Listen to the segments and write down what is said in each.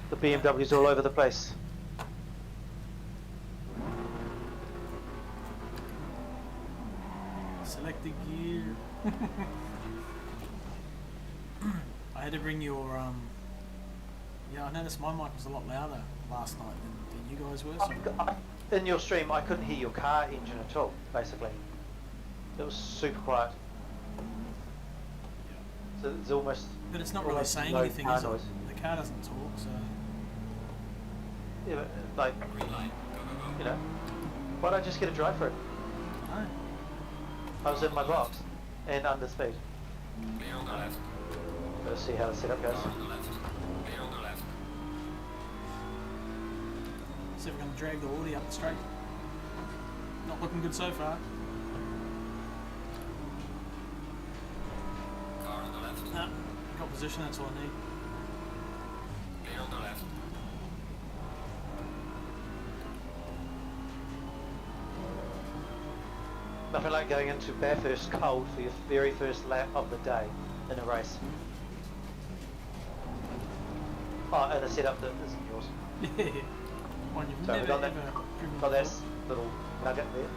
The BMW's all over the place. Select the gear. I had to bring your yeah, I noticed my mic was a lot louder last night than you guys were. So. In your stream, I couldn't hear your car engine at all, basically. It was super quiet. So it's almost... But it's not really saying anything, is it? The car doesn't talk, so... Yeah, but, like, you know, why don't I just get a drive for it? No. I was in my box, and under speed. Clear on the left. Let's see how the setup goes. Car on the left. Clear on the left. See if we can drag the Audi up the straight. Not looking good so far. Car on the left. Nah, got position, that's all I need. Clear on the left. Nothing like going into Bathurst cold for your very first lap of the day in a race. Oh, and a setup that isn't yours. Yeah. One you've So never got ever that, driven got that before. little nugget there.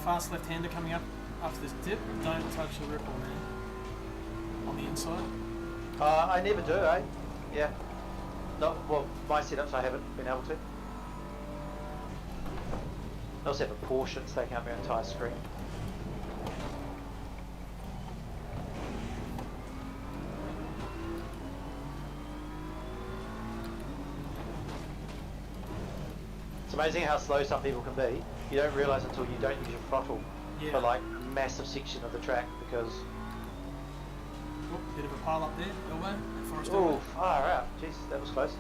Fast left-hander coming up after this dip. Don't touch the ripple, man. On the inside. I never do, eh? Yeah. Not, well, my setups I haven't been able to. I also have a Porsche that's taking up my entire screen. It's amazing how slow some people can be. You don't realise until you don't use your throttle for like a massive section of the track because... Oh, bit of a pile up there, elbow. Forest Oh, elbow. far out. Jesus, that was close.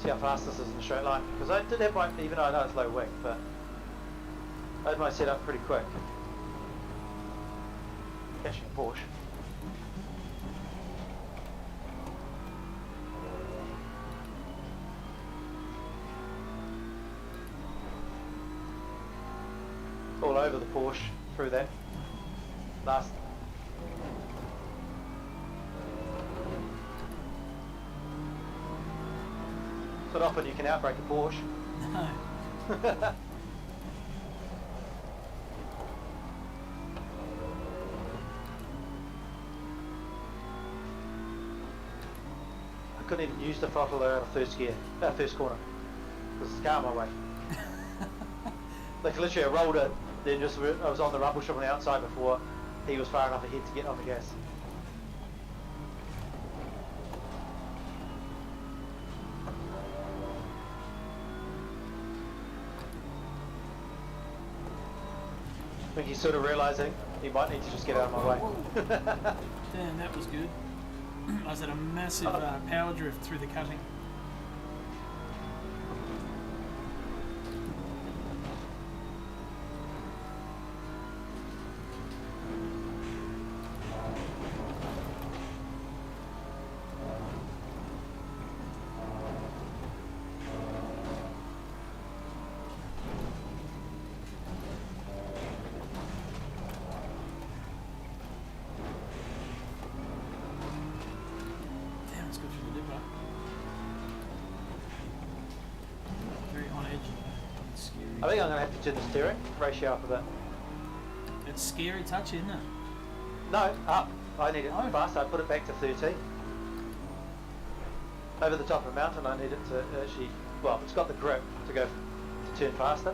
See how fast this is in a straight line. Because I did have my, even though I know it's low wing, but I had my setup pretty quick. Catching a Porsche. All over the Porsche through that last. It's not often you can outbrake a Porsche. No. I couldn't even use the throttle out of first gear, first corner, because it's car my way. Like literally, I rolled it, then just I was on the rumble strip on the outside before he was far enough ahead to get on the gas. I think he's sort of realising he might need to just get out of my way. Damn, that was good. I was at a massive power drift through the cutting. Damn, it's good for the dipper. Very on edge. It's scary. I think I'm going to have to turn the steering ratio up a bit. It's scary touch, isn't it? No, up. I need it Oh. faster. I put it back to 13. Over the top of the mountain, I need it to actually, well, it's got the grip to go to turn faster.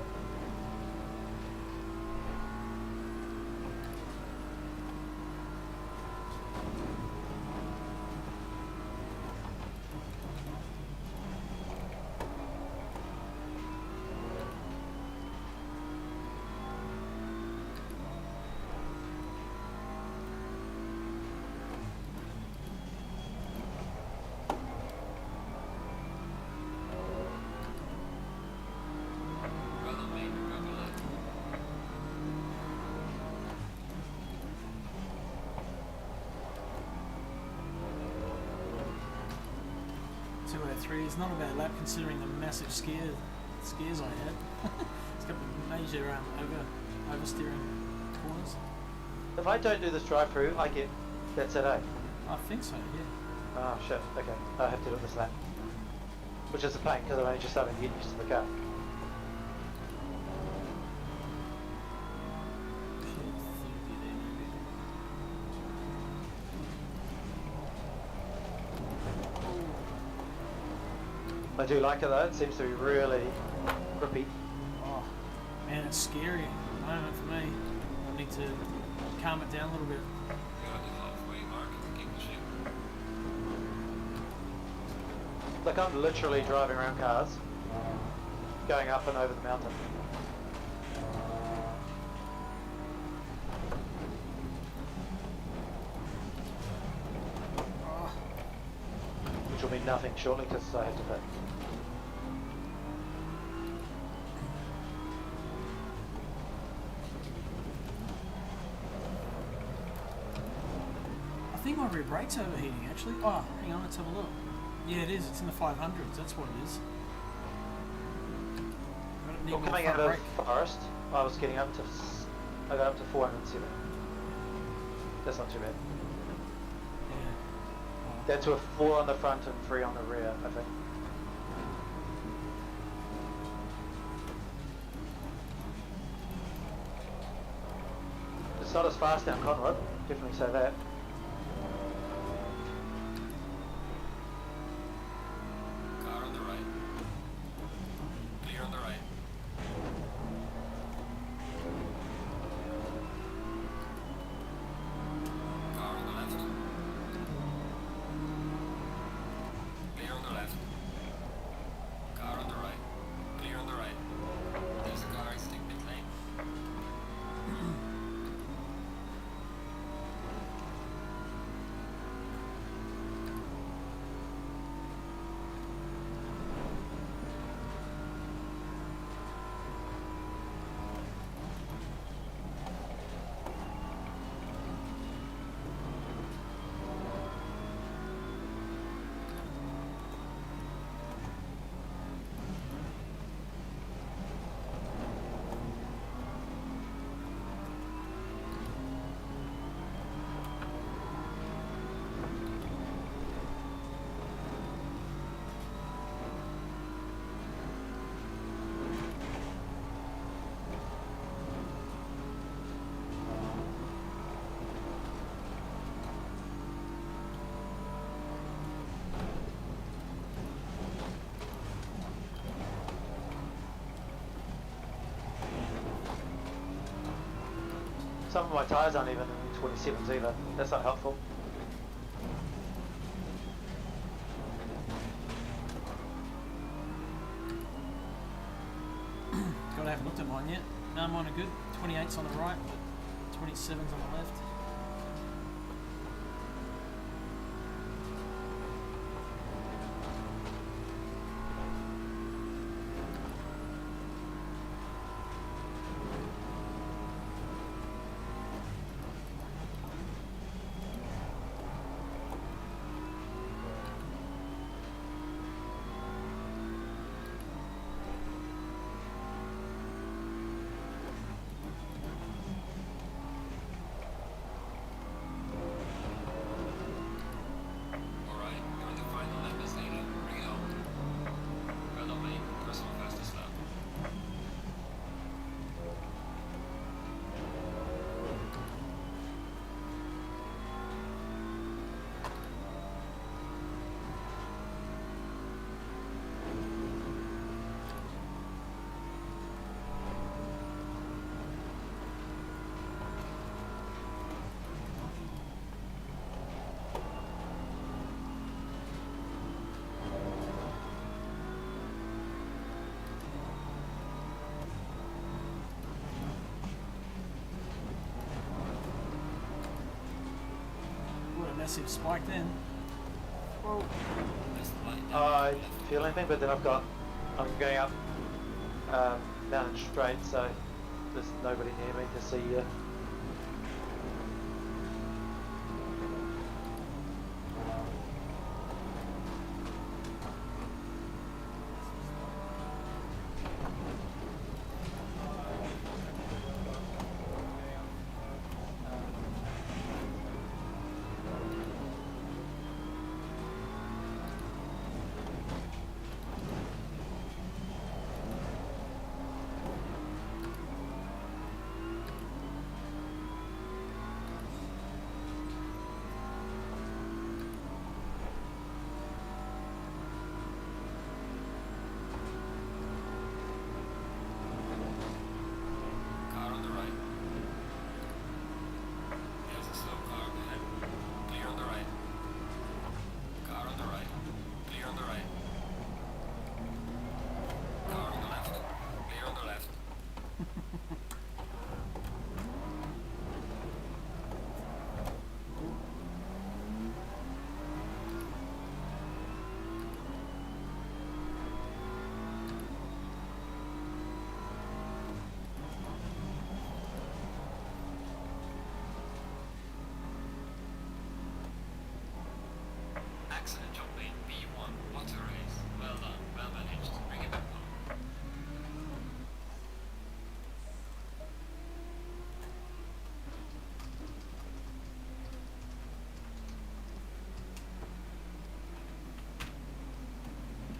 Well on me, go to left. .203 is not a bad lap considering the massive scares I had. It's got a major oversteering corners? If I don't do this drive-through, I get that's it, eh? I think so, yeah. Oh shit, okay. I have to do it this lap. Which is a pain because I'm only just starting to get used to the car. I do like it though, it seems to be really grippy. Oh, man, it's scary at the moment for me. I need to calm it down a little bit. You're at the halfway mark of the king ship. Like I'm literally driving around cars, going up and over the mountain. Oh, Which will mean nothing shortly because I have to pit. I think my rear brake's overheating actually. Oh, hang on, let's have a look. Yeah, it is. It's in the 500s. That's what it is. I don't need Well, more coming front out of brake. forest, I was getting up to, I got up to 407. That's not too bad. Yeah. Oh. That's with 4 on the front and 3 on the rear, I think. It's not as fast down Conrod, definitely say that. Car on the right. Clear on the right. Car on the left. Clear on the left. Car on the right. Clear on the right. There's a car exiting pit lane. Some of my tyres aren't even in the 27s either. That's not helpful. God, I haven't looked at mine yet. No, mine are good. 28's on the right, but 27's on the left. Alright, you're in the final lap, Miss Ada. Bring it home. Well done, mate. Personal fastest lap. What a massive spike then. Whoa. That's the light down. I feel anything, but then I'm going up mountain straight, so there's nobody near me to see you.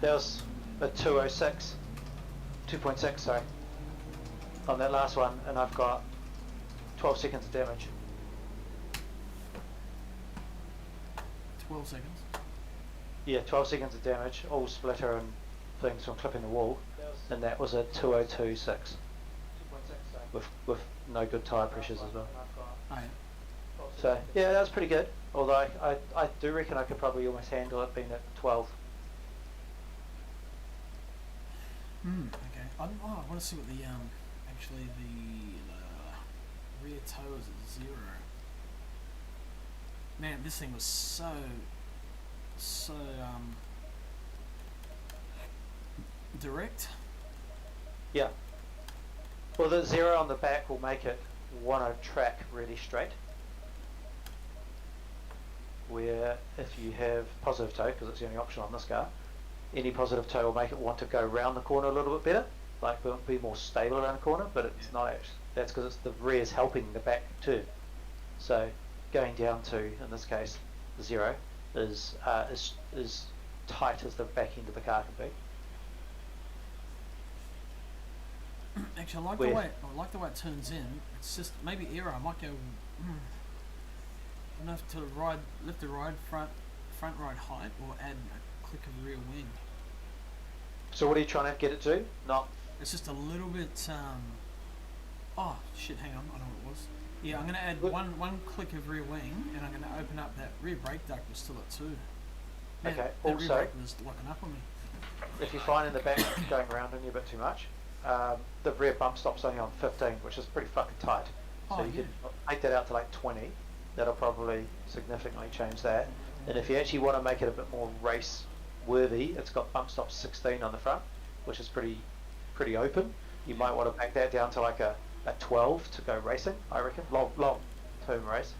There was a 206, 2.6, sorry, on that last one, and I've got 12 seconds of damage. 12 seconds. Yeah, 12 seconds of damage, all splitter and things from clipping the wall, and that was a 202.6 with no good tyre pressures as well. Oh, yeah. So yeah, that was pretty good. Although I do reckon I could probably almost handle it being at 12. Okay. I want to see what the actually the rear toe is at 0. Man, this thing was so direct. Yeah. Well, the 0 on the back will make it want to track really straight. Where if you have positive toe, because it's the only option on this car, any positive toe will make it want to go around the corner a little bit better, like it'll be more stable around the corner, but it's not actually, that's because it's the rear's helping the back turn. So going down to, in this case, the 0 is tight as the back end of the car can be. Actually, I like the way it turns in. It's just maybe error. I might go enough to lift the ride front ride height, or add a click of rear wing. So what are you trying to get it to? Not. It's just a little bit. Oh shit! Hang on, I know what it was. Yeah, I'm going to add one click of rear wing, and I'm going to open up that rear brake duct was still at 2. Man, Okay. That Also, rear brake was locking up on me. if you find in the back going around on you a bit too much, the rear bump stop's only on 15, which is pretty fucking tight. So Oh, you yeah. can make that out to like 20. That'll probably significantly change that. And if you actually want to make it a bit more race worthy, it's got bump stop 16 on the front, which is pretty open. You might want to back that down to like a 12 to go racing, I reckon. Long term race.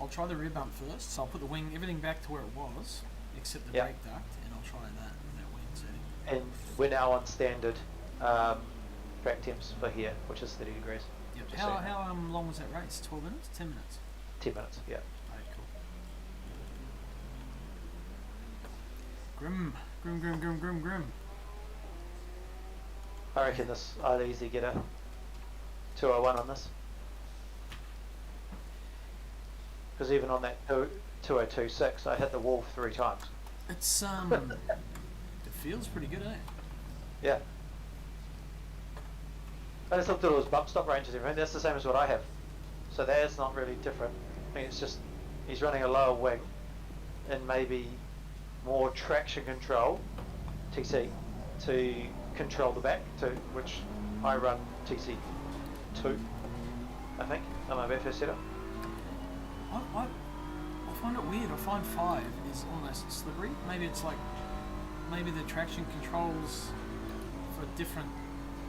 I'll try the rear bump first, so I'll put the wing, everything back to where it was, except the Yep. brake duct, and I'll try that wing setting. And we're now on standard track temps for here, which is 30 degrees. Yep. Just so you know. How long was that race? 12 minutes? 10 minutes? 10 minutes, yeah. Alright, cool. Grim. I reckon I'd easily get a 201 on this. Because even on that 202.6, I hit the wall 3 times. It's it feels pretty good, eh? Yeah. I just looked at all those bump stop ranges and everything. That's the same as what I have. So that's not really different. I think it's just he's running a lower wing and maybe more traction control, TC, to control the back, to which I run TC2, I think, on my very first setup. I find it weird. I find 5 is almost slippery. Maybe it's like, maybe the traction controls for different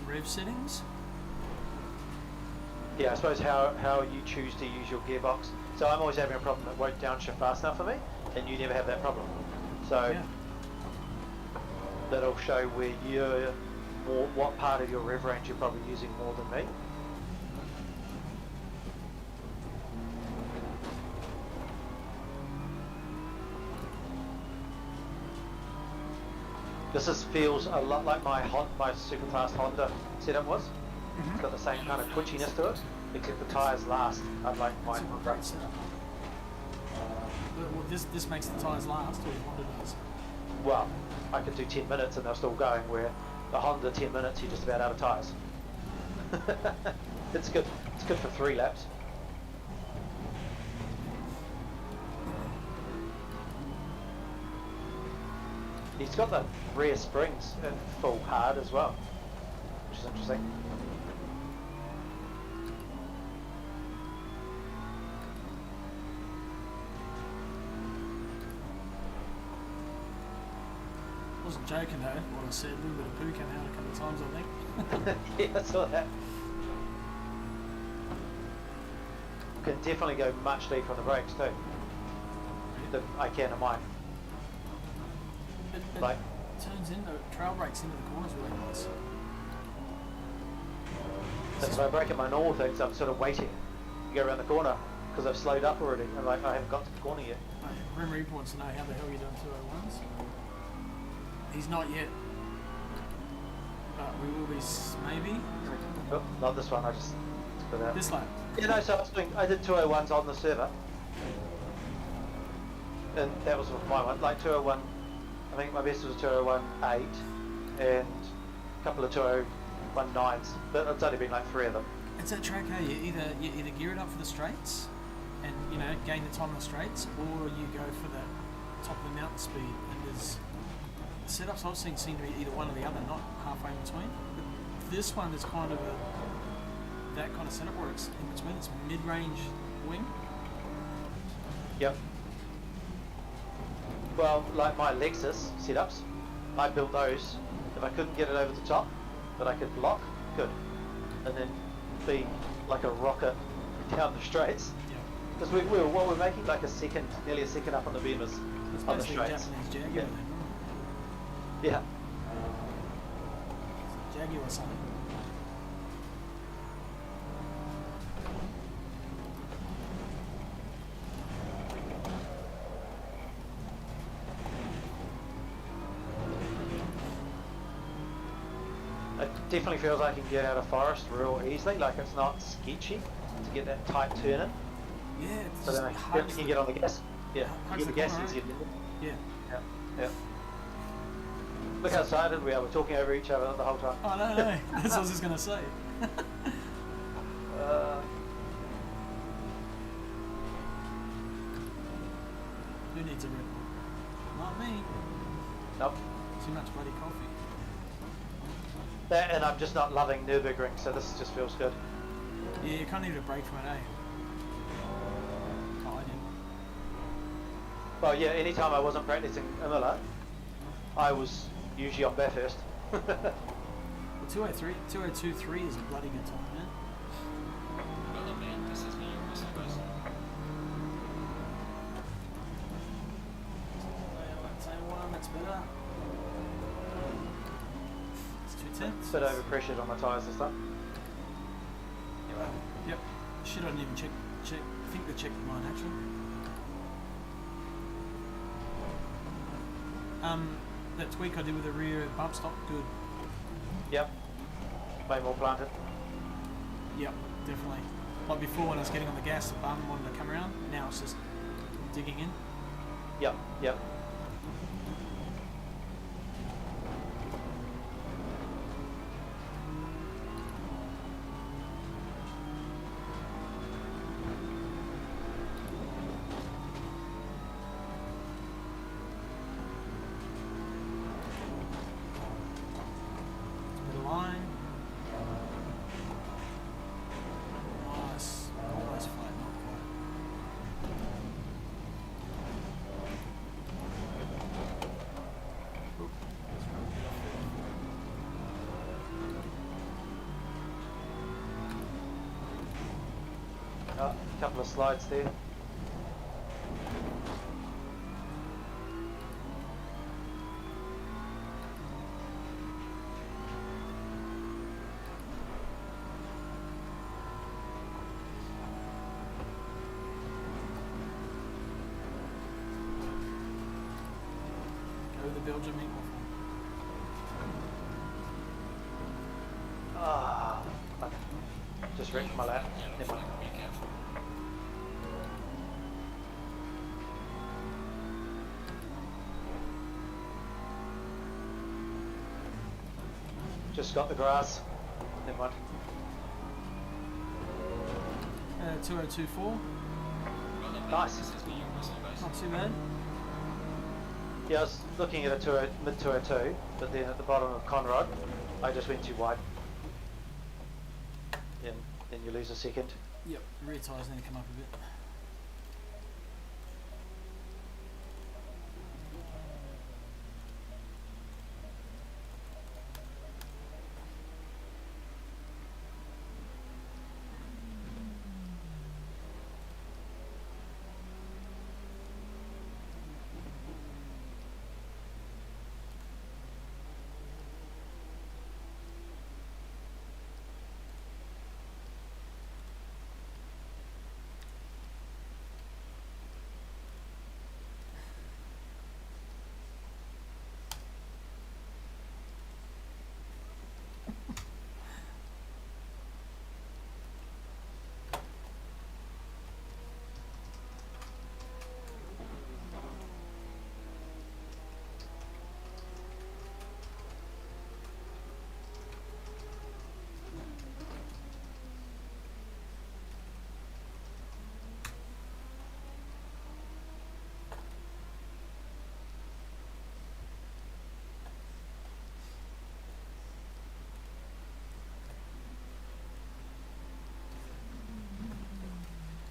rev settings. Yeah, I suppose how you choose to use your gearbox. So I'm always having a problem that won't downshift fast enough for me, and you never have that problem. So Yeah. that'll show where you're what part of your rev range you're probably using more than me. This feels a lot like my super fast Honda setup was. It's got the same kind of twitchiness to it, except the tyres last, unlike my It's a Honda. great setup. Well, this makes the tyres last, or your Honda does. Well, I could do 10 minutes and they're still going, where the Honda 10 minutes you're just about out of tyres. It's good. It's good for 3 laps. He's got the rear springs in full hard as well, which is interesting. I wasn't joking though, what I said, a little bit of poo came out a couple of times, I think. Yeah, I saw that. Can definitely go much deeper on the brakes too. Than I can on mine. It Like, turns into, trail brakes into the corners really nice. that's when I brake at my normal things, I'm sort of waiting to go around the corner because I've slowed up already. I'm like, I haven't got to the corner yet. Grim Reaper wants to know how the hell you're doing 201s. He's not yet, but we will be maybe Oh, not this one. I just put out. this lap. Yeah, no. So I did 201s on the server, and that was my one. Like 201. I think my best was 201.8, and a couple of 201.9s. But it's only been like 3 of them. It's that track, hey, you either gear it up for the straights and, you know, gain the time on the straights, or you go for the top of the mountain speed. And there's the setups I've seen seem to be either one or the other, not halfway in between. But this one is kind of that kind of setup where it's in between. It's mid-range wing. Yep. Well, like my Lexus setups, I built those. If I couldn't get it over the top, but I could block, good. And then be like a rocket down the straights. Because what we're making like nearly a second up on the beamers It's on the basically a straights. Japanese Jaguar Yeah. then, Yeah. It's a Jaguar or something. It definitely feels like you can get out of forest real easily. Like it's not sketchy to get that tight turn in. Yeah, it's So just then hugs you can the- get on the gas. Yeah, hugs you get the gas corner, easier. right? Yeah. Yeah, yeah. Look how excited we are. We're talking over each other the whole time. Oh, no. That's what I was just going to say. Uh, Who needs a Red Bull? Not me. nope. Too much bloody coffee. That, and I'm just not loving Nürburgring, so this just feels good. Yeah, you can't need a break from it, eh? Oh, I didn't. Well, yeah, anytime I wasn't practicing Imola, I was usually on Bathurst. Well, 202.3 is a bloody good time, man. Well done, man. This is me, your muscle bus. Same one, that's better. It's 210. Bit overpressured on my tyres and stuff. Yep. Shit, I didn't even check. I think they checked mine actually. That tweak I did with the rear bump stop, good. Yep. Way more planted. Yep, definitely. Like before when I was getting on the gas, the bum wanted to come around. Now it's just digging in. Yep, yep. Bit of line. Nice. Almost flat, not quite. Oop. A couple of slides there. Go with the Belgian meat waffle. Ah, fuck. Just wrecked my lap. Yellow Never flag, mind. be careful. Just got the grass. Never mind. 2024. Well done, man. Nice. This is me, your muscle bus. Not too bad. Yeah, I was looking at a mid 202, but then at the bottom of Conrod, I just went too wide. And then you lose a second. Yep, rear tyres need to come up a bit.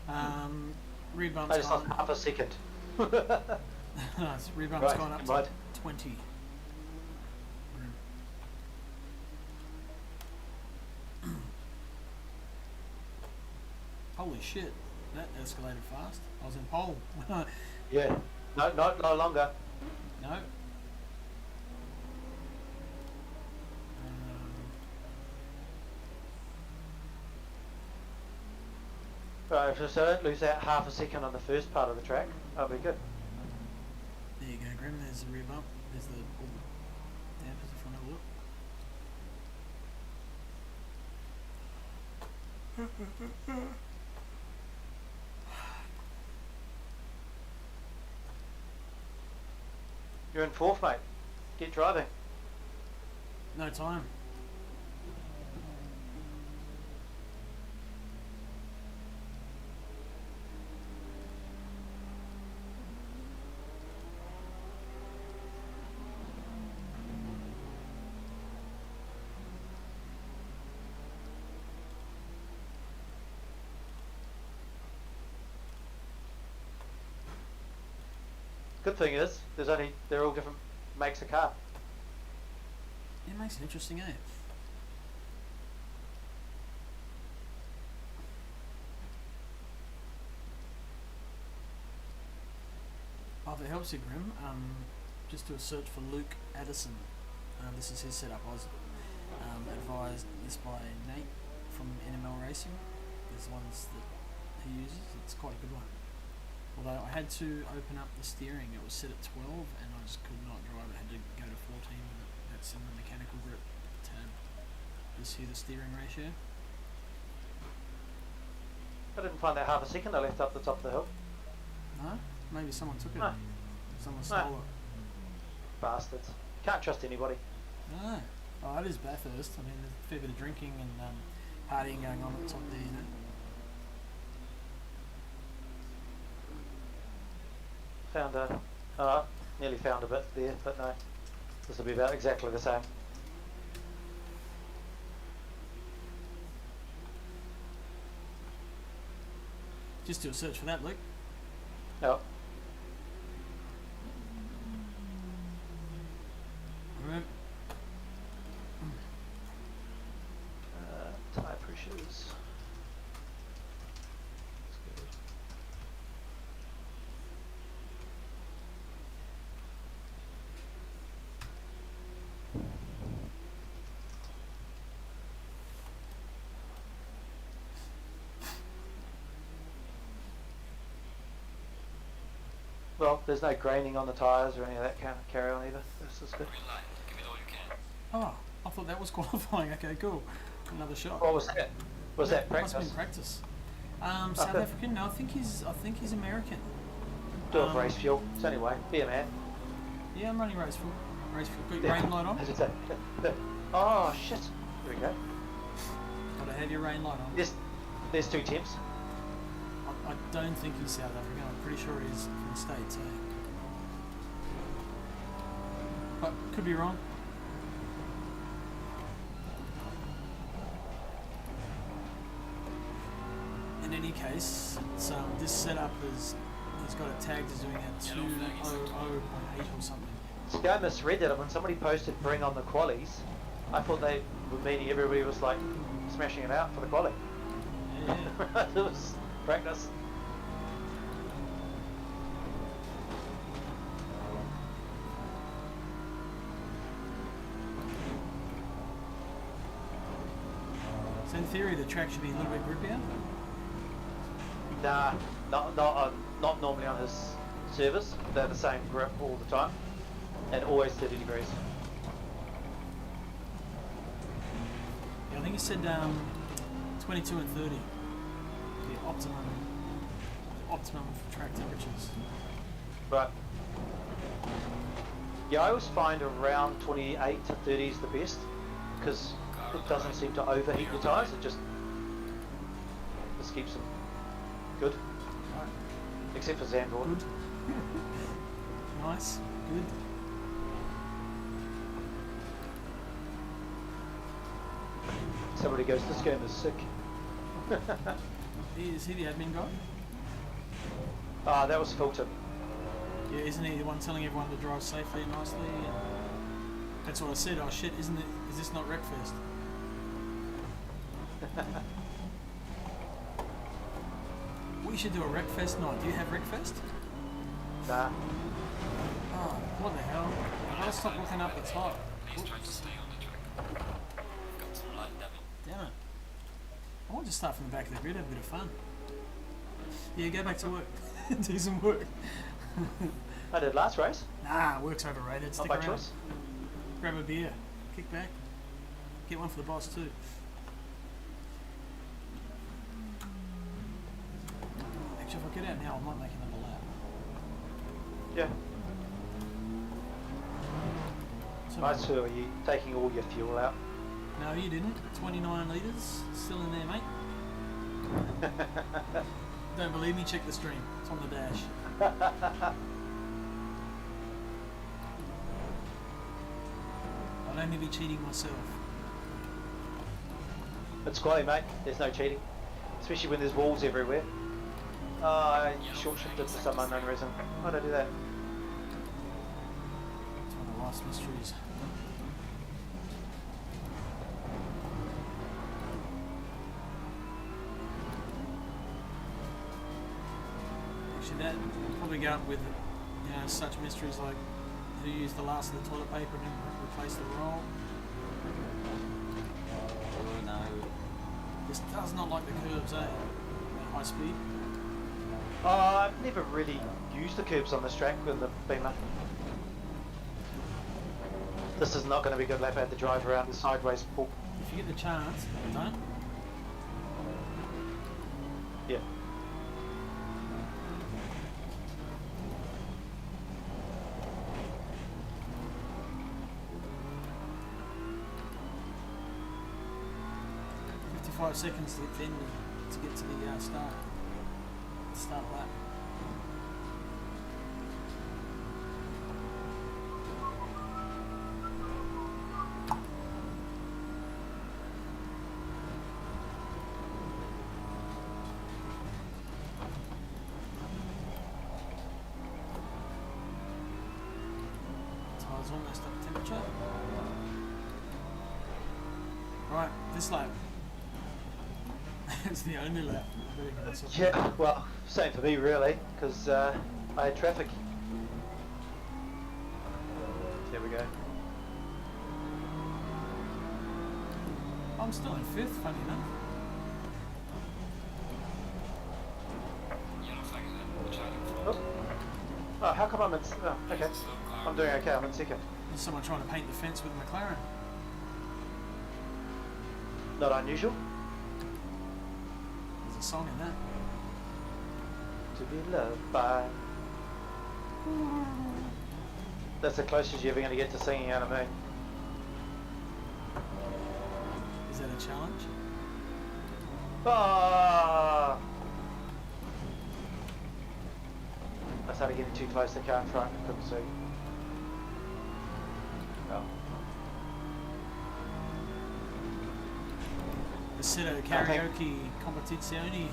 Rear I bump's just lost gone. half a second. Nice. Rear bump's Right, gone up in to mud. 20. Holy shit, that escalated fast. I was in pole. Yeah. No, no longer. No. Right, so I don't lose that half a second on the first part of the track. That'll be good. There you go, Grim. There's the rear bump. There's the all the dampers if you want to look. You're in fourth, mate. Get driving. No time. Good thing is, they're all different makes of car. It makes it interesting, eh? Oh, if it helps you, Grim, just do a search for Luke Addison. This is his setup. I was advised this by Nate from NML Racing. There's ones that he uses. It's quite a good one. Although I had to open up the steering, it was set at 12 and I just could not drive it. I had to go to 14 with it. That's in the mechanical grip tab. You see the steering ratio? I didn't find that half a second I left up the top of the hill. No? Maybe someone took it. No. Someone No. stole it. Bastards. Can't trust anybody. No. Oh, it is Bathurst. I mean, there's a fair bit of drinking and partying going on at the top there, you know. Nearly found a bit there, but no. This will be about exactly the same. Just do a search for that, Luke. Oh, Alright. tyre pressures. That's good. Well, there's no graining on the tyres or any of that kind of carry on either. This is good. Green light. Give it all you can. Oh, I thought that was qualifying. Okay, cool. Another shot. What was that? Was that Must have practice? been practice. South Okay. African? No, I think he's American. Do it for race fuel. It's anyway. Be a man. Yeah, I'm running race fuel. Race fuel. Got your rain light on? Oh shit. There we go. Gotta have your rain light on. There's two temps. I don't think he's South African. I'm pretty sure he's from the States, eh? But could be wrong. In any case, it's, this setup is he's got it tagged as doing at 200.8 or something. See, I misread that. When somebody posted bring on the qualies, I thought they were meaning everybody was like smashing it out for the quali. Yeah. It was practice. So in theory, the track should be a little bit grippier. Nah, not normally on his servers. They're the same grip all the time, and always 30 degrees. Yeah, I think he said 22 and 30. The optimum for track temperatures. Right. Yeah, I always find around 28 to 30 is the best, because it doesn't seem to overheat your tyres. It just keeps them good. Right. Except for Zandvoort. Good. Nice. Good. Somebody goes, this game is sick. Is he the admin guy? Ah, that was Fulton. Yeah, isn't he the one telling everyone to drive safely and nicely? And that's what I said. Oh shit, isn't it? Is this not Wreckfest? We should do a Wreckfest night. Do you have Wreckfest? Nah. Oh, what the hell? I'll stop looking up the top. Please try to stay on the track. Got some light damage. Damn it. I want to start from the back of the grid, have a bit of fun. Yeah, go back to work. Do some work. I did last race. Nah, work's overrated. Not Stick by around. choice. Grab a beer. Kick back. Get one for the boss too. Actually, if I get out now, I might make another lap. Yeah. So, Nice. So are you taking all your fuel out? no, you didn't. 29 litres. Still in there, mate. Don't believe me? Check the stream. It's on the dash. I'd only be cheating myself. It's quality, mate. There's no cheating. Especially when there's walls everywhere. I short-shifted for some unknown reason. Why'd I do that? It's one of the last mysteries. Actually, that will probably go up with, you know, such mysteries like who used the last of the toilet paper and then replaced the roll. Oh no. This does not like the curbs, eh? At high speed. I've never really used the curbs on this track with the Beamer. This is not going to be a good lap. I had to drive around the sideways pull. If you get the chance, don't. Yeah. Five seconds to get to the start lap. Tires almost up temperature. Right, this lap. It's the only lap. Yeah, well, same for me really, because I had traffic. There we go. I'm still in fifth, funny enough. Yellow flag is up. Charlie front. Oh, oh how come I'm in... Oh, okay. Slow car. I'm doing okay, I'm in second. There's someone trying to paint the fence with McLaren. Not unusual. There's a song in that. To be loved by... That's the closest you're ever going to get to singing out of me. Is that a challenge? Ah! I started getting too close to the car in front, couldn't see. Oh. The Seto karaoke competizione.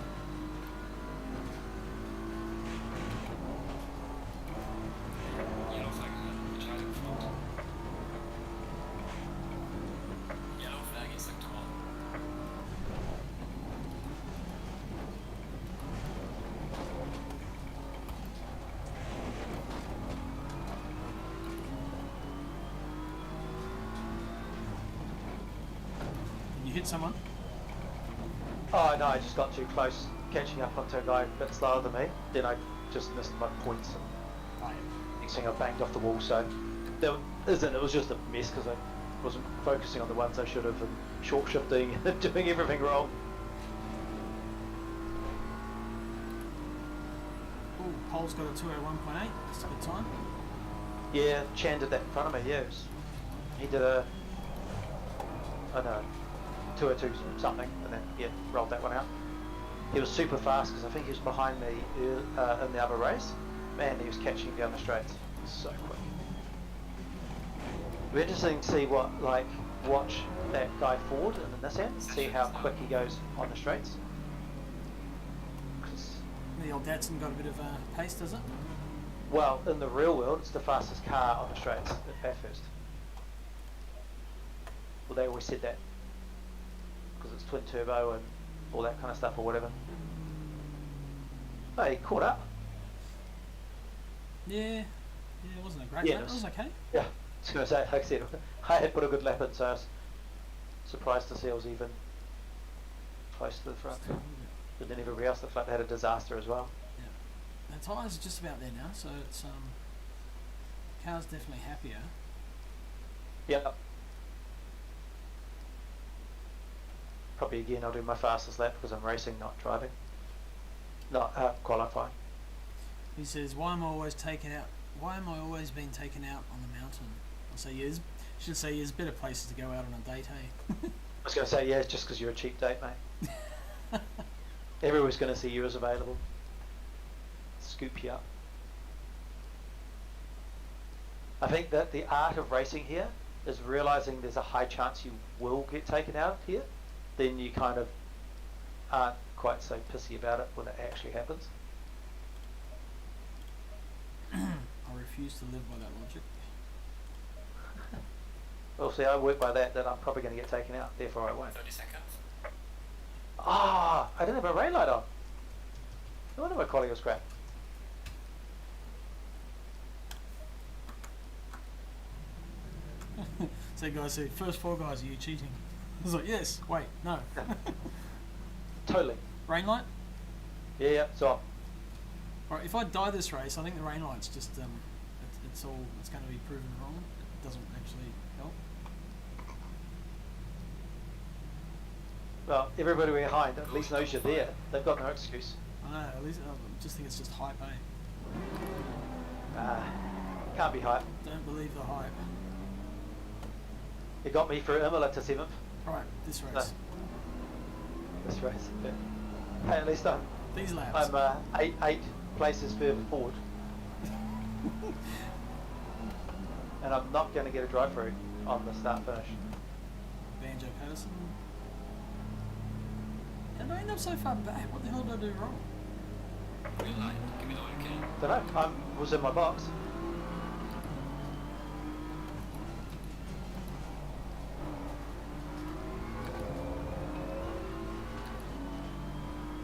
Yellow flag is up. Charlie front. Yellow flag is sector 1. Did you hit someone? Oh no, I just got too close, catching up onto a guy a bit slower than me. Then I just missed my points, and Oh, yeah. next thing I banged off the wall. So there isn't. It was just a mess because I wasn't focusing on the ones I should have, and short shifting and doing everything wrong. Ooh, Pole's got a 201.8. That's a good time. Yeah, Chan did that in front of me. Yeah, he did a, I don't know, 202 something, and then yeah, rolled that one out. He was super fast because I think he was behind me in the other race. Man, he was catching down the straights. So quick. It'll be interesting to see watch that guy forward in this end, see how quick he goes on the straights. 'Cause The old Datsun got a bit of pace, does it? Well, in the real world, it's the fastest car on the straights at Bathurst. Well, they always said that because it's twin turbo and all that kind of stuff or whatever. Oh, he caught up. Yeah, it wasn't a great Yeah, lap. It was okay. Yeah, I was going to say, like I said, I had put a good lap in, so I was surprised to see I was even close to the front. But then everybody else looked like they had a disaster as well. Yeah, the tyres are just about there now, so it's car's definitely happier. Yep. Probably again I'll do my fastest lap because I'm racing, not driving. Not qualifying. He says, "Why am I always taken out? Why am I always being taken out on the mountain?" I'll say, "Yes." Should say, "There's better places to go out on a date, hey." I was going to say, yeah, it's just because you're a cheap date, mate. Everyone's going to see you as available. Scoop you up. I think that the art of racing here is realising there's a high chance you will get taken out here. Then you kind of aren't quite so pissy about it when it actually happens. I refuse to live by that logic. Well, see, I work by that I'm probably going to get taken out, therefore I won't. 30 seconds. Ah, I didn't have a rain light on. No wonder my quality was crap. So guys say, "First 4 guys, are you cheating?" I was like, "Yes." Wait, no. Totally. Rain light? Yeah, so Alright, if I die this race, I think the rain light's just it's going to be proven wrong. It doesn't actually help. well, everybody behind at least knows you're there. They've got no excuse. I know. At least I just think it's just hype, eh? Can't be hype. Don't believe the hype. It got me through Imola to 7th. Right, this race. No. This race. Yeah. Hey, at least These laps. I'm eight places further forward. And I'm not going to get a drive through on the start finish. Banjo Patterson. How did I end up so far back? What the hell did I do wrong? Green light. Give me the oil can. Don't know. I was in my box.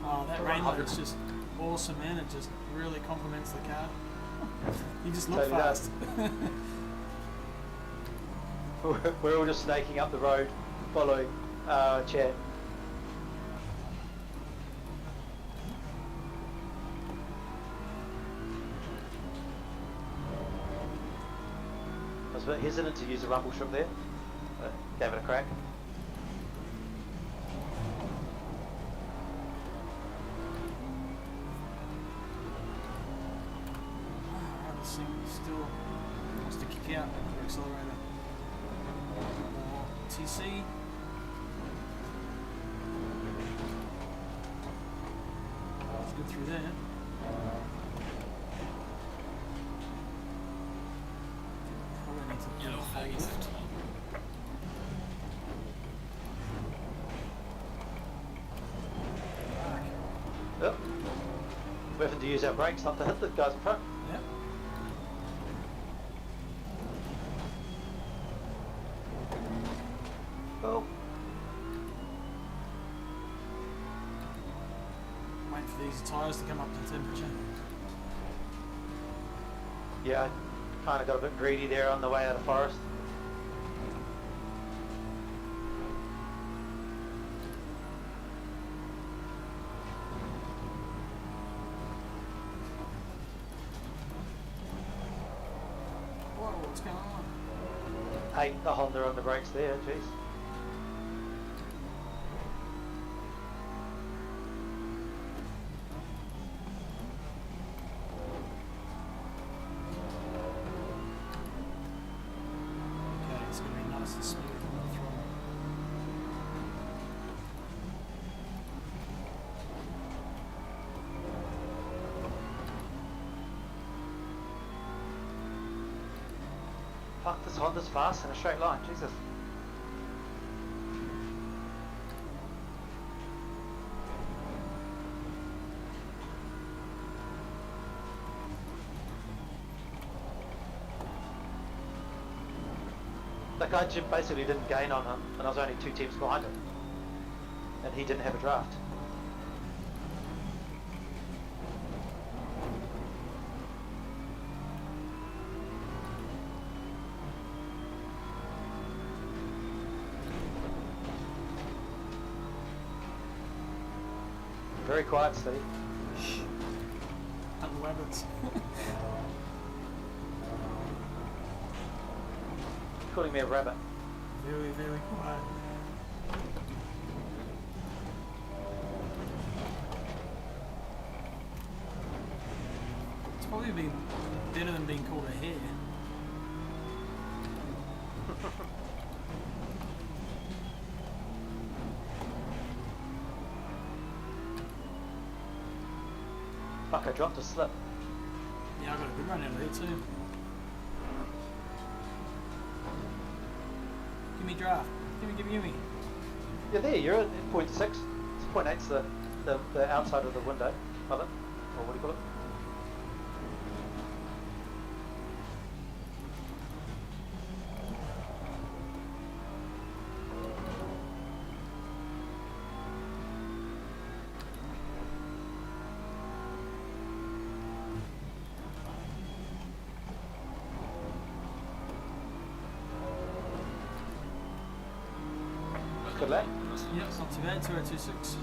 Oh, that rain light is just awesome, man. It just really complements the car. You just look Totally fast. We're all just snaking up the road, following Chad. I was a bit hesitant to use a rumble strip there, but gave it a crack. This thing still wants to kick out the accelerator. TC. Let's go through there. Probably need to Yellow flag is set. Yep. We're having to use our brakes not to hit the guys in front. Yep. Oh. Waiting for these tyres to come up to temperature. Yeah, I kind of got a bit greedy there on the way out of forest. Whoa, what's going on? Ate the Honda on the brakes there, jeez. Okay, it's going to be nice and smooth on the throttle. Fuck, this Honda's fast in a straight line, Jesus. Like I basically didn't gain on him, and I was only 2 teams behind him, and he didn't have a draft. Very quiet, Steve. Shh. And rabbits. Calling me a rabbit. Very, very quiet. It's probably been better than being called a hare. Fuck, I dropped a slip. Yeah, I got a good run out of there too. Give me draft. Give me. Yeah, there, you're at 0.6. It's 0.8's the outside of the window of it. Or what do you call it? Good lap. Yeah, it's not too bad. 2026.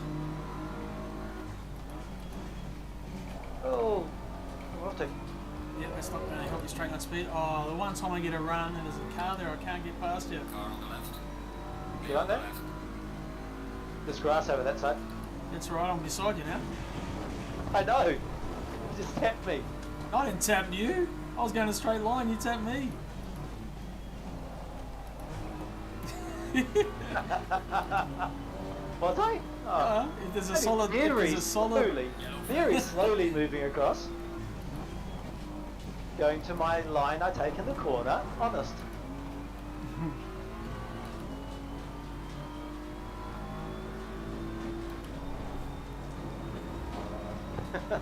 Oh, we'll have to. Yeah, that's not going to help you straighten that speed. Oh, the one time I get a run and there's a car there, I can't get past you. Car on the left. You like that? Left. There's grass over that side. That's right, I'm beside you now. I know. You just tapped me. I didn't tap you. I was going a straight line, you tapped me. Was I? Oh. If there's a Only solid, if very there's a solid, slowly, very slowly moving across. Going to my line I take in the corner. Honest. We got the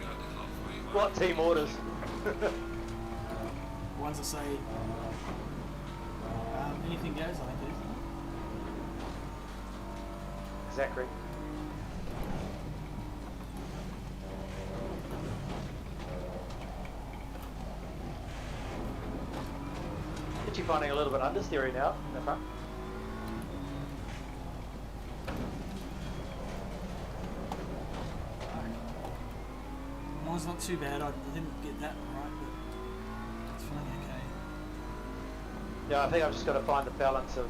halfway mark. What team orders? ones that say anything goes, I think it is. Exactly. Get you finding a little bit understeery now in the front. Mine's not too bad. I didn't get that right, but it's fine. Okay. Yeah, I think I've just got to find the balance of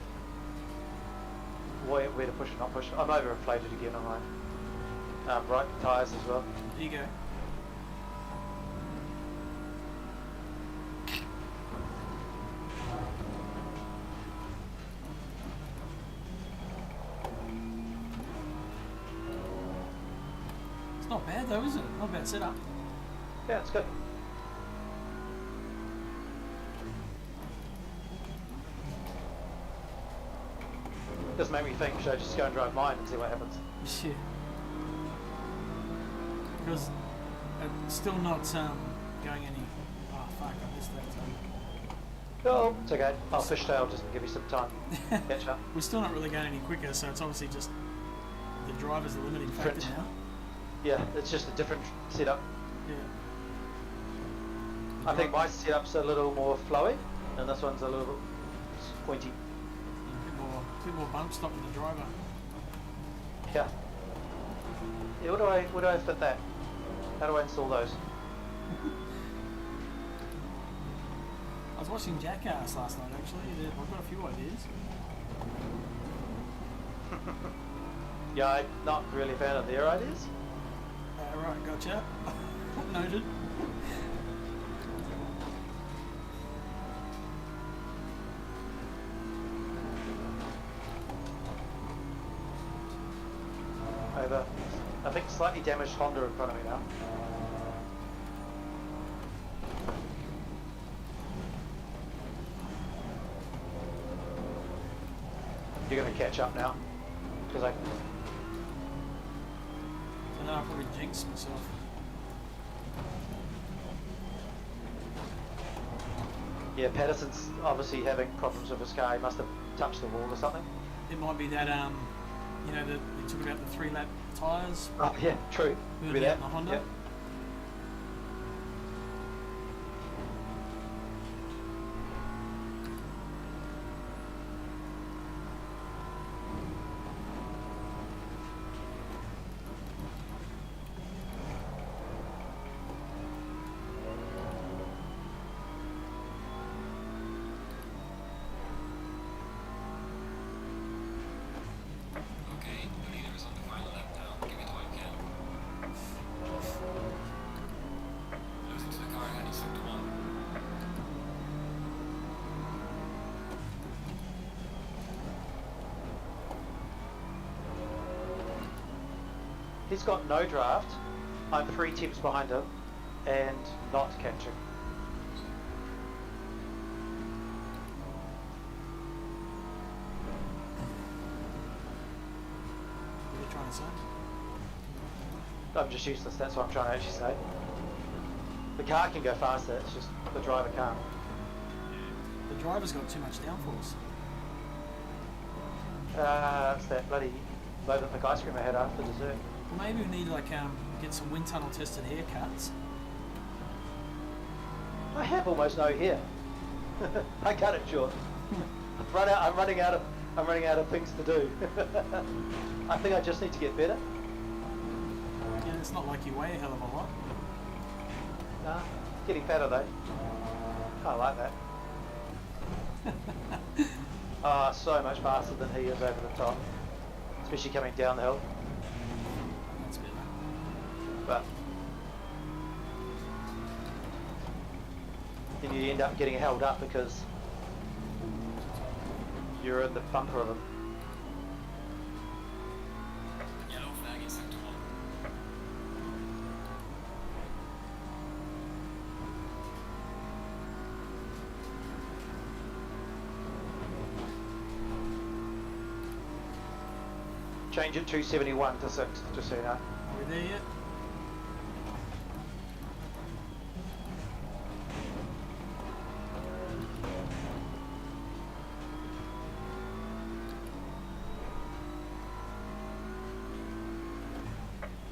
where to push and not push. I'm overinflated again on my right tyres as well. There you go. It's not bad though, is it? Not a bad setup. Yeah, it's good. Doesn't make me think, should I just go and drive mine and see what happens? Yeah. Because it's still not going any. Oh fuck! I missed that. Oh, it's okay. I'll fishtail just to give you some time. Catch up. We're still not really going any quicker, so it's obviously just the driver's the limiting factor Different. now. Yeah, it's just a different setup. Yeah. I think my setup's a little more flowy, and this one's a little pointy. A bit more bump stop than the driver. Yeah. Yeah, where do I fit that? How do I install those? I was watching Jackass last night actually. I've got a few ideas. Yeah, I'm not really a fan of their ideas. Right, gotcha. Noted. Over, I think, slightly damaged Honda in front of me now. You're going to catch up now, because I. So now I probably jinxed myself. Yeah, Patterson's obviously having problems with his car. He must have touched the wall or something. It might be that you know, they talk about the 3-lap tyres. Oh yeah, true. Moving out in the Honda. Yep. Okay, the leader is on the final lap now. Give it all you can. Losing to the car heading sector 1. He's got no draft. I'm 3 temps behind him and not catching. What are you trying to say? I'm just useless, that's what I'm trying to actually say. The car can go faster, it's just the driver can't. The driver's got too much downforce. It's that bloody Movenpick ice cream I had after dessert. Maybe we need to get some wind tunnel tested haircuts. I have almost no hair. I cut it short. I'm running out of things to do. I think I just need to get better. Yeah, it's not like you weigh a hell of a lot. Nah, getting fatter though. I like that. So much faster than he is over the top, especially coming down the hill. That's better. But then you end up getting held up because you're in the bumper of him. Yellow flag in sector 1. Change it 271 to 6, just so you know. Are we there yet?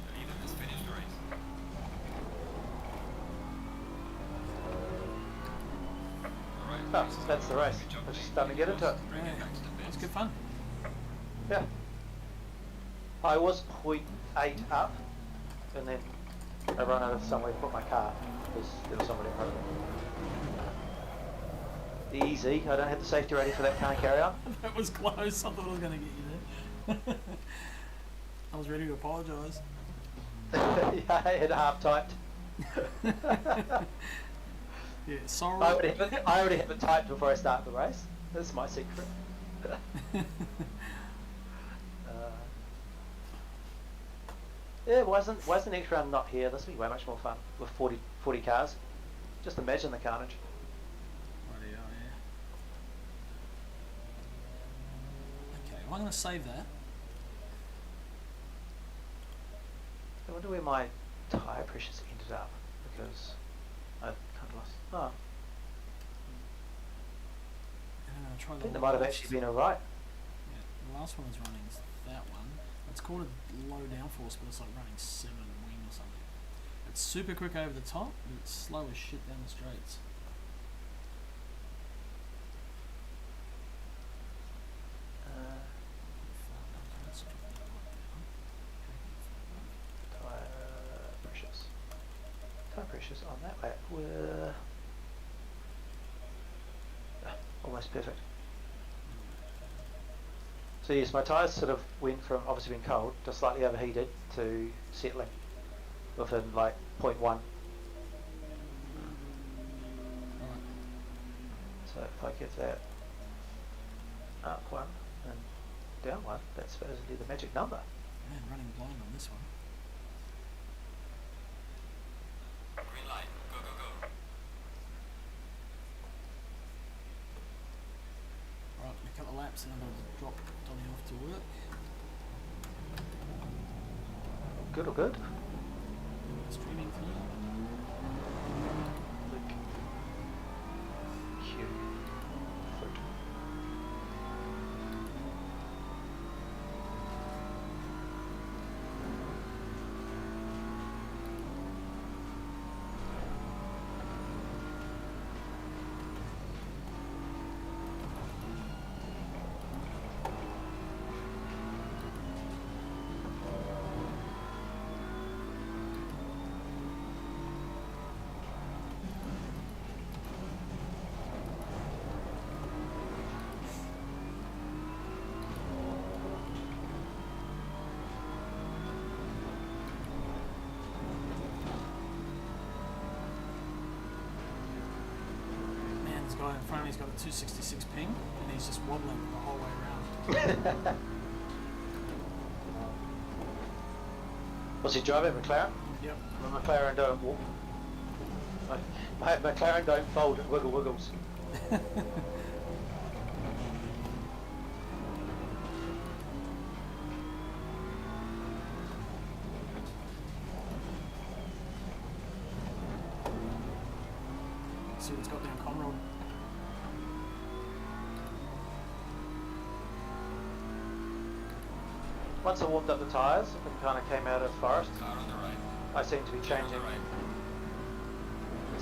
The leader has finished the race. Alright. Oh, that's the race. We're just starting to get into it. Bring it back to the It's pits. good fun. Yeah. I was 0.8 up, and then I ran out of somewhere to put my car because there was somebody in front of me. Easy. I don't have the safety rating for that car carrier. That was close. I thought I was going to get you there. I was ready to apologise. Yeah, I had half typed. Yeah, sorry. I already have it typed before I start the race. That's my secret. Yeah, why isn't the next round not here? This will be way much more fun with 40 cars. Just imagine the carnage. Righty-o, yeah. Okay, well, I'm going to save that. I wonder where my tyre pressures ended up because I kind of lost. Oh, And I'm going to try I the think they might have last- actually been alright. Yeah, the last one is running is that one. It's called a low downforce, but it's like running 7 wing or something. It's super quick over the top, but it's slow as shit down the straights. Let's drop that one down. Tyre pressures on that lap were almost perfect. So yes, my tyres sort of went from obviously being cold to slightly overheated to settling within like 0.1. Alright. So if I get that up 1 and down 1, that's supposedly the magic number. Man, running blind on this one. Green light. Go, go, go. Alright, a couple of laps and I'm going to drop Donny off to work. Good or good? Streaming tonight. Q. guy in front of me's got a 266 ping, and he's just wobbling the whole way around. Was he driving McLaren? Yep. My McLaren don't walk. My McLaren don't fold, it wiggles. See what's got down Conroy. Once I warmed up the tyres and kind of came out of forest, Car on the right. I seem to be Clear on changing the right.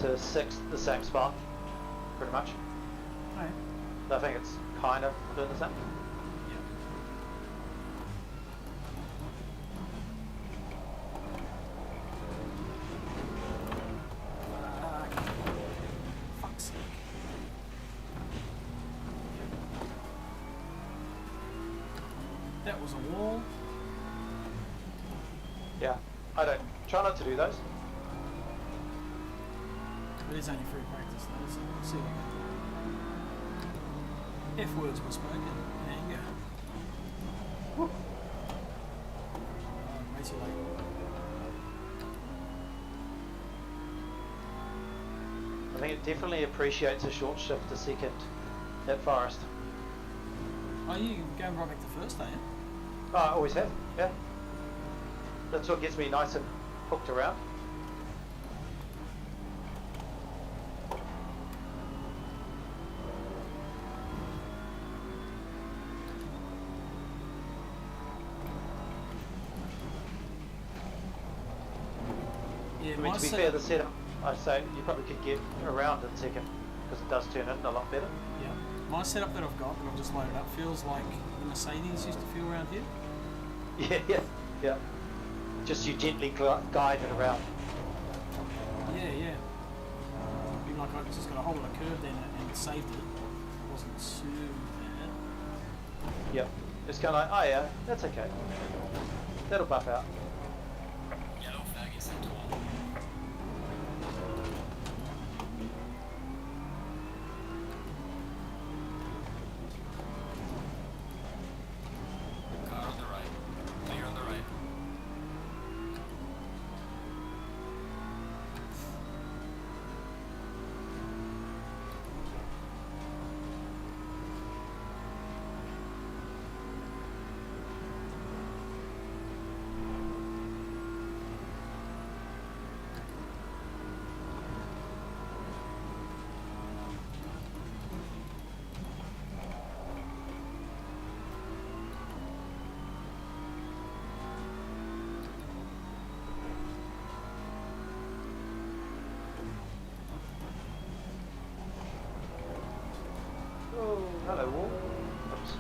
to sixth, the same spot, pretty much. Alright. I think it's kind of doing the same. Yep. Fuck's sake. That was a wall. Yeah, I don't try not to do those. It is only free practice though, so we'll see what happens. F words were spoken in anger. Whoop. Way too late. I think it definitely appreciates a short shift to second at forest. Oh, you going right back to first, are you? Oh, I always have, yeah. That's what gets me nice and hooked around. Yeah, I mean, to be fair, the setup, I'd say you probably could get around in second because it does turn in a lot better. Yeah. My setup that I've got, that I've just loaded up, feels like the Mercedes used to feel around here. Yeah. Just you gently guide it around. Yeah. Be like I just got a whole lot of curve then and saved it. It wasn't too bad. Yep. It's kind of like, oh yeah, that's okay. That'll buff out. Yellow flag is set to all. Car on the right. Clear on the right. Oh, hello, wall. Oops.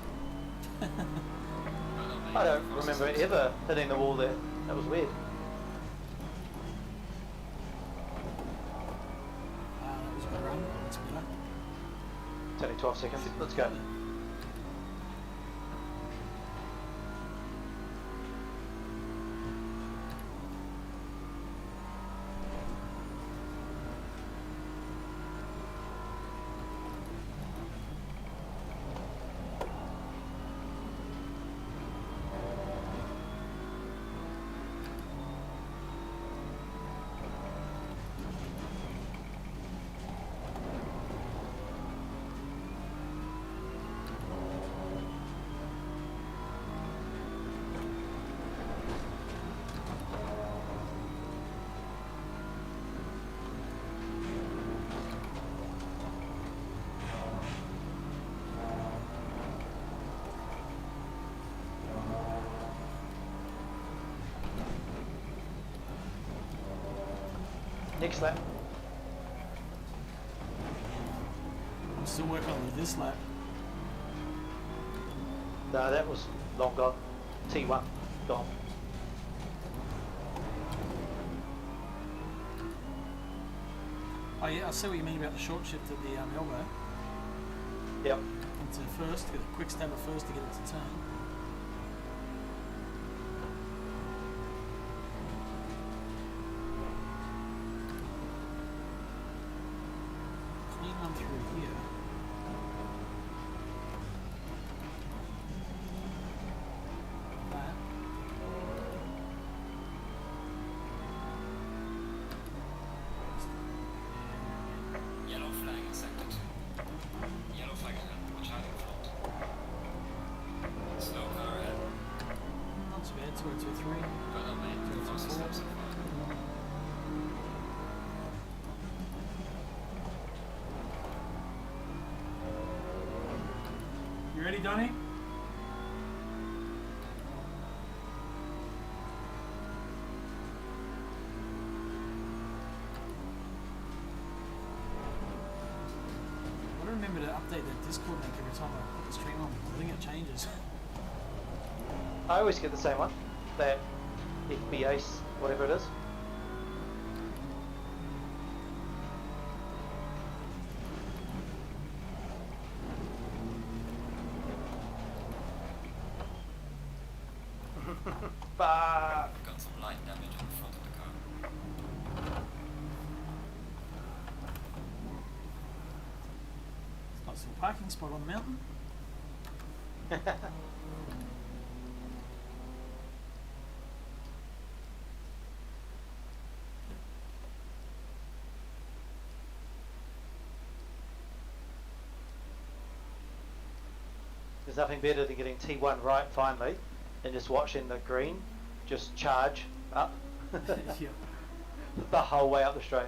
Well, I don't remember ever hitting the wall there. That was weird. That was a good run. That's better. It's only 12 seconds. Let's go. Next lap. I'm still working on this lap. No, that was long gone. T1 gone. Oh yeah, I see what you mean about the short shift at the elbow. Yep. Into first, get a quick stab at first to get it to turn. Clean run through here. 2023. But no, mate, the fastest lap so far. You ready, Donny? I don't remember to update that Discord link every time I put the stream on. I think it changes. I always get the same one. That FBA, whatever it is. But Got some light damage on the front of the car. Nice little parking spot on the mountain. there's nothing better than getting T1 right finally and just watching the green just charge up Yeah. the whole way up the straight.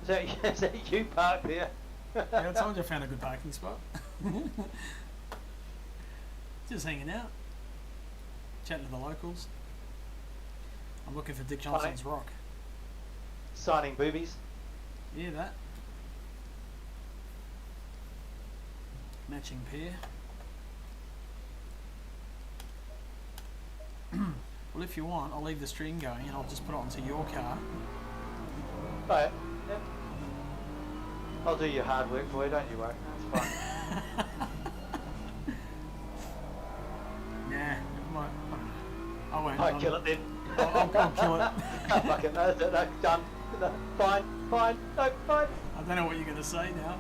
Is that you parked there? Yeah, I told you I found a good parking spot. Just hanging out, chatting to the locals. I'm looking for Dick Johnson's rock. Signing boobies. Yeah, that. Matching pair. Well, if you want, I'll leave the stream going and I'll just put it onto your car. Right. Yep. I'll do your hard work for you, don't you worry. That's fine. Nah, it might, I won't. I'll kill it then. I'll kill it. Fuck it, no, done. No, fine, fine, no, fine. I don't know what you're going to say now.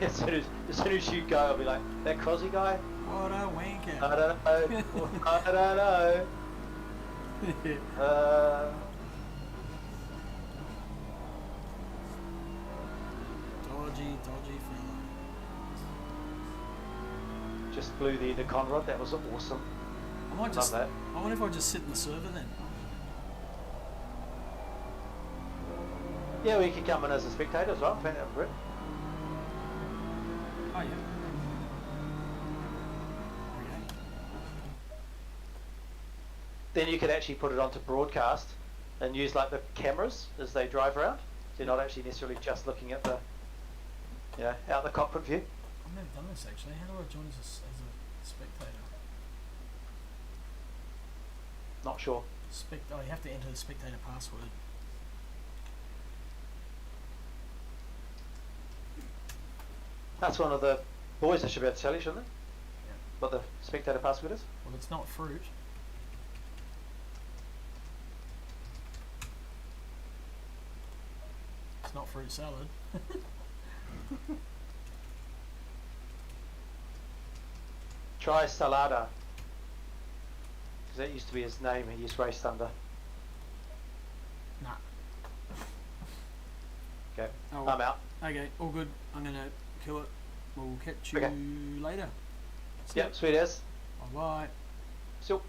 As soon as you go, I'll be like, that Crosby guy? What a wanker. I don't know. I don't know. Dodgy fella. Just blew the intercon rod. That was awesome. I might Love just. that. I wonder if I just sit in the server then. Yeah, we could come in as a spectator as well. Find out for it. Oh yeah. Okay. Then you could actually put it onto broadcast and use like the cameras as they drive around. So you're not actually necessarily just looking at the, out the cockpit view. I've never done this actually. How do I join as a spectator? Not sure. Oh, you have to enter the spectator password. That's one of the boys that should be able to tell you, shouldn't they? Yeah. What the spectator password is? Well, it's not fruit. It's not fruit salad. Try Salada. Because that used to be his name he used raced under. Nah. Okay, Oh, I'm out. Okay, all good. I'm gonna kill it. We'll catch you Okay. later. Yep, sweet as. Bye bye. Still.